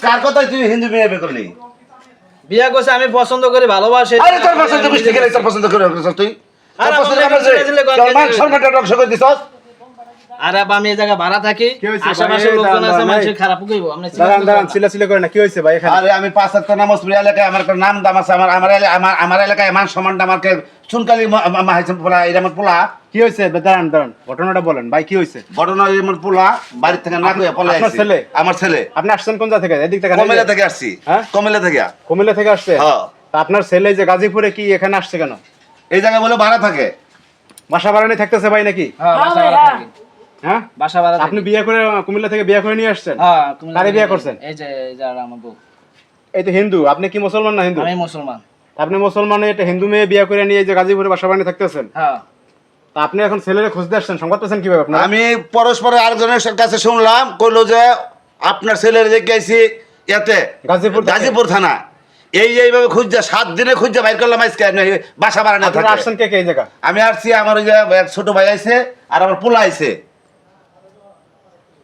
কার কথাই তুই হিন্দু মেয়ে বিয়ে করলি? বিয়া করছে আমি পছন্দ করি ভালোবাসি। আরে তোর পছন্দ করিস ঠিক আছে, তোর পছন্দ করে তুই আরে তোর পছন্দ আমাদের করছিস? ছেলে তোর মান সম্মানটা ধ্বংস করে দিছস। আরে আব্বা আমি এই জায়গায় ভাড়া থাকি, কি হয়েছে আশেপাশে ভাই? লোকজন আছে, দাঁড়ান, মানুষ ভাই। খারাপ কইবো। আপনি দাঁড়ান চিল্লাচিল্লি করে না, কি হয়েছে ভাই এখানে? আরে আমি 5 ওয়াক্ত নামাজ পড়ি, এলাকায় আমার একটা নাম দাম আছে, আমার এলাকায় মান সম্মানটা আমাকে চুনকালি মাহাইছেন পোলা, এটা আমার পোলা। কি হয়েছে? দাঁড়ান ঘটনাটা বলেন ভাই, কি হয়েছে? ঘটনা আমার পোলা বাড়ি থেকে না কইয়া পলাই আপনার আইছে। ছেলে? আমার ছেলে আপনি আসছেন কোন জায়গা থেকে? এদিক থেকে? কুমিল্লা থেকে আসছি। হ্যাঁ? কুমিল্লা থেকে। কুমিল্লা থেকে আসছে? হ্যাঁ। তা আপনার ছেলে যে গাজীপুরে কি এখানে আসছে কেন? এই জায়গায় বলে ভাড়া থাকে। বাসা ভাড়া নিয়ে থাকতেছে ভাই নাকি? হ্যাঁ বাসা ভাড়া থাকি। হ্যাঁ, বাসা ভাড়া আপনি বিয়ে করে কুমিল্লা থেকে বিয়ে করে নিয়ে আসছেন? হ্যাঁ কুমিল্লা কারে থেকে- বিয়ে করছেন? এই যে আমার বউ। এই তো হিন্দু, আপনি কি মুসলমান না হিন্দু? আমি মুসলমান। আপনি মুসলমান, এটা হিন্দু মেয়ে বিয়ে করে নিয়ে এই যে গাজীপুরে বাসা বানিয়ে থাকতেছেন, হ্যাঁ তা আপনি এখন ছেলেরে খুঁজতে আসছেন, সংবাদ পাচ্ছেন কিভাবে আপনার? আমি পরস্পরের আরেকজনের কাছে শুনলাম, কইলো যে আপনার ছেলের দেখে আইছি এতে গাজীপুর থেকে? গাজীপুর থানা। এইভাবে খুঁজছে 7 দিনে খুঁজছে বাইর করলাম আজকে বাসা ভাড়া না আপনারা থাকে। আসছেন কে কে এই জায়গা? আমি আসছি, আমার ওই যে এক ছোট ভাই আইছে আর আমার পোলা আইছে।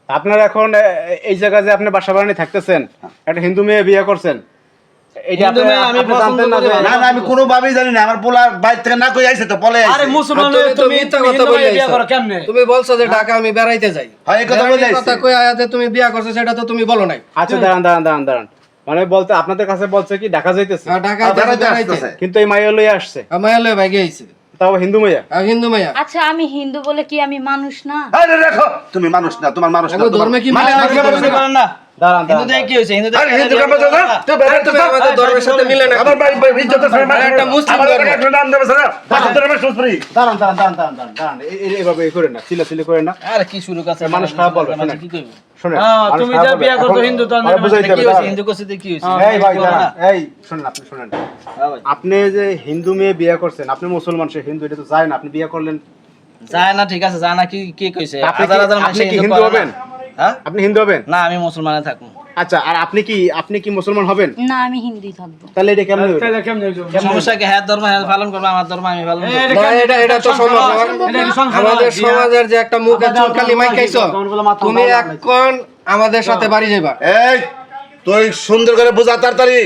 আপনারা এখন এই জায়গায় যে আপনি বাসা বানিয়ে থাকতেছেন, একটা হিন্দু মেয়ে বিয়ে করছেন, এইটা হিন্দু মেয়ে আমি আপনি পছন্দ জানতেন না করি যে? ভালো। না আমি কোনোভাবেই জানি না, আমার পোলা বাইর থেকে না কই আইছে তো পলে আরে আইছে। মুসলমান তুমি তো তুমি মিথ্যা তুমি কথা হিন্দু বলে মেয়ে বিয়ে আইছো। করো কেমনে? তুমি বলছো যে ঢাকা আমি বেড়াইতে যাই। হ্যাঁ, এই কথা বলে বেড়াইতে আইছে। কথা কই আয়াতে তুমি বিয়া করছো সেটা তো তুমি বলো নাই। আচ্ছা দাঁড়ান, মানে বলতে আপনাদের কাছে বলছে কি ঢাকা যাইতেছে, আর ঢাকা বেড়াইতে বেড়াইতে আসতেছে। কিন্তু এই মাইয়া লইয়া আসছে, আমায়ালে ভাগে আইছে। তাও হিন্দু মাইয়া। আর হিন্দু মাইয়া। আচ্ছা আমি হিন্দু বলে কি আমি মানুষ না? আরে রাখো, তুমি মানুষ না, তোমার মানুষ না। এখন ধর্মে কি মানে না, মানুষ কি না? করেন না দাঁড়ান হিন্দু থেকে কি হয়েছে? হিন্দু আরে হিন্দু কাপড় দাও না, তুই বেড়াইতে তুমি যাও। আমাদের ধর্মের সাথে মিলে না। আমার ভাই ইজ্জত আছে, আর একটা মুসলিম আমার ধর্ম। একটা নাম দেবে স্যার, বাকি তোর আমার সুস্পরি। দাঁড়ান, এইভাবে করেন না, চিল্লাচিল্লি করেন না। আরে কি শুরু করছে? মানুষ খারাপ বলবে, মানুষ শুনেন। কি কইবো? শুনেন, হ্যাঁ মানুষ তুমি খারাপ যা বলবে। বিয়ে করছো এখন হিন্দু তো আরে বুঝাইতে কি হবে, হয়েছে? দাঁড়ান। হিন্দু করছে কি হয়েছে? এই ভাই বলো দাঁড়ান, না। এই শুনেন, আপনি শুনেন, হ্যাঁ ভাই। আপনি যে হিন্দু মেয়ে বিয়ে করছেন, আপনি মুসলমান, সে হিন্দু, এটা তো যায় না, আপনি বিয়ে করলেন। যায় না ঠিক আছে, যায় না কি কি কইছে? আপনি হাজার হাজার মানুষ কি হিন্দু করে না। হবেন? হ্যাঁ আপনি হিন্দু হবেন? না আমি মুসলমানে থাকবো। আচ্ছা, আর আপনি কি মুসলমান হবেন? না আমি হিন্দুই থাকবো। তাহলে এটা কেমন হইলো? সমস্যা কি? হ্যাঁ ধর্ম হ্যাঁ পালন করবে, আমার ধর্ম আমি পালন করবো। না, এটা তো সম্ভব না। আমাদের সমাজের যে একটা মুখে চুলকালি মাইকাইছো, তুমি এখন আমাদের সাথে বাড়ি যাইবা। এই তুই সুন্দর করে বুঝা তাড়াতাড়ি,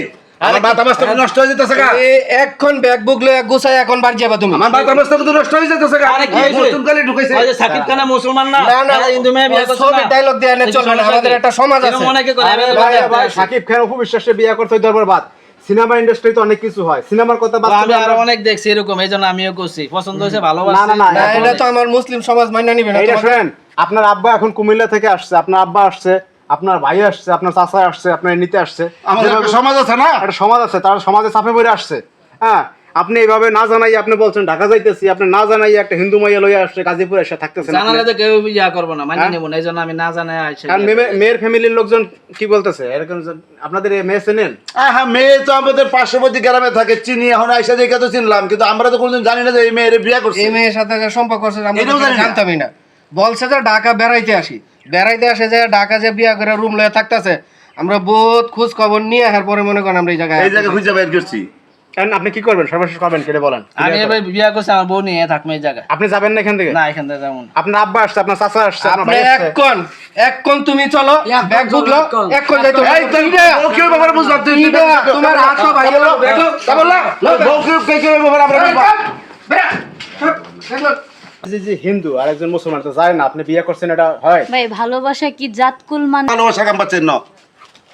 আমার মাথা মাস্তা নষ্ট হয়ে যেতেছে গা। তুমি এখন ব্যাগ বুক লয়ে গুছাই এখন বাড়ি যাবা তুমি। আমার মাথা মাস্তা কিন্তু নষ্ট হয়ে যেতেছে গা। আরে কি হয়েছে? মুসলিম কালি ঢুকাইছে। ওই যে সাকিব খান মুসলমান না? না, না, এরা হিন্দু মেয়ে বিয়ে করছে ছবি না? ডায়লগ দিয়ে এনে চলবে না, আমাদের একটা সমাজ আছে। এরকম অনেকে করে, আমি তো ভাই, দেখতে ভাই, আসি। সাকিব খান উপবিশ্বাসে বিয়ে করতে হয় দরবার বাদ। সিনেমা ইন্ডাস্ট্রিতে অনেক কিছু হয়, সিনেমার কথা বাদ আমি করে আরো আমরা- অনেক দেখছি এরকম, এই জন্য আমিও করছি, পছন্দ হয়েছে, না ভালোবাসি। না না, না, এটা তো আমার মুসলিম সমাজ মাইনা নিবে না। এইটা তোমাকে- শুনেন, আপনার আব্বা এখন কুমিল্লা থেকে আসছে, আপনার আব্বা আসছে, আপনার ভাই আসছে, আপনার চাচা আসছে, আপনার নিতে আসছে, আমাদের একটা সমাজ আছে না? একটা সমাজ আছে, তারা সমাজে চাপে পড়ে আসছে। হ্যাঁ, আপনি এইভাবে না জানাই আপনি বলছেন ঢাকা যাইতেছি, আপনি না জানাই একটা হিন্দু মাইয়া লইয়া আসছে গাজীপুরে এসে থাকতেছেন আপনি। জানালে তো কেউ ইয়া করবো না, মানিয়ে হ্যাঁ? নেবো না, এই জন্য আমি না জানাই আইসা। আর মেয়ের ফ্যামিলির লোকজন কি বলতেছে এরকম যে আপনাদের এই মেয়ে চেনেন? হ্যাঁ, মেয়ে তো আমাদের পার্শ্ববর্তী গ্রামে থাকে, চিনি, এখন আইসা দেখে তো চিনলাম, কিন্তু আমরা তো কোনোদিন জানি না যে এই মেয়ের বিয়ে করছে। এই মেয়ের সাথে যে সম্পর্ক আছে আমরা এটাও তো জানি না। জানতামই না। বলছে যে ঢাকা বেড়াইতে আসি, বেড়াইতে আসে যে ঢাকা যে বিয়া করে রুম লয়ে থাকতেছে, আমরা বহুত খোঁজ খবর নিয়ে আসার পরে মনে করেন আমরা এই জায়গায় এই জায়গায় খুঁজে বের করছি। কারণ আপনি কি করবেন, সর্বশেষ করবেন কেটে বলেন। আমি এবার বিয়ে করছি, আমার বউ নিয়ে থাকবো এই জায়গায়। আপনি যাবেন না এখান থেকে? না এখান থেকে যেমন আপনার আব্বা আসছে, আপনার চাচা আসছে, আপনার আপনি ভাই আসছে। এখন তুমি চলো ব্যাগ বুকলো এখন যাইতো। এই তুই বউ কি ব্যাপারে বুঝলাম তুই? ইডা, তোমার আসো ভাই, এলো, দেখো। তা বললা? বউ কি ব্যাপারে আমরা বুঝলাম? যে হিন্দু আর একজন মুসলমান তো যায় না, আপনি বিয়ে করছেন, এটা হয়? ভাই ভালোবাসা কি জাতকুল মানে? ভালোবাসা কাম পাচ্ছেন না?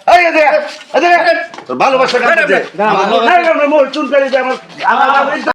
এই এদিকে, এদিকে। তোর ভালোবাসা কাম পাচ্ছে। দাঁড়ান, আমার চুন করে আমার